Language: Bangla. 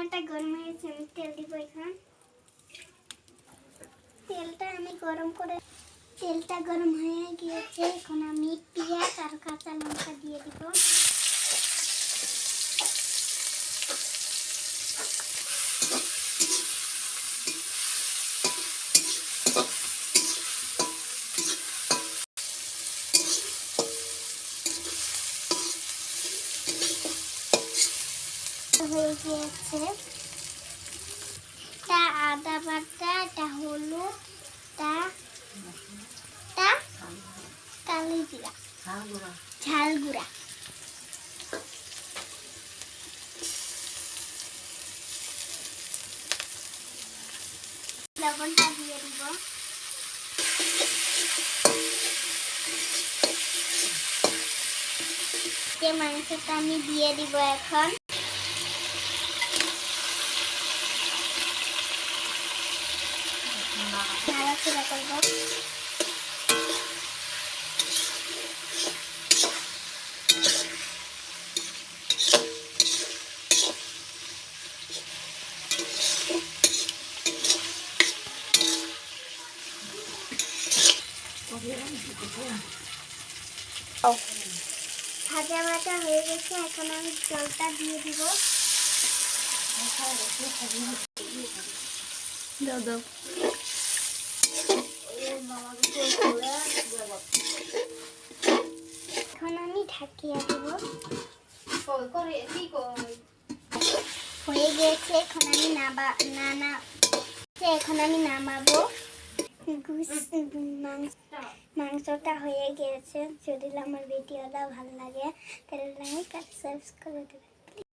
প্যানটা গরম হয়েছে, আমি তেল দিব এখন। তেলটা আমি গরম করে, তেলটা গরম হয়ে গিয়েছে, এখন আমি পেঁয়াজ আর কাঁচা লঙ্কা দিয়ে দিব। হয়ে গিয়েছে, এটা আদা বাটা, এটা হলুদ, এটা কালি জিরা, ঝাল গুঁড়া। লবণটা দিয়ে দিব। যে মাংসটা আমি দিয়ে দিব এখন। নাড়াচাড়া করব। ভাজা ভাজা হয়ে গেছে, এখন আমি জলটা দিয়ে দিব। এখন আমি ঢাকিয়ে দিব। হয়ে গেছে, এখন আমি এখন আমি নামাবো। মাংসটা হয়ে গেছে। যদি আমার ভিডিওটা ভালো লাগে তাহলে লাইক আর সাবস্ক্রাইব করে দেবেন।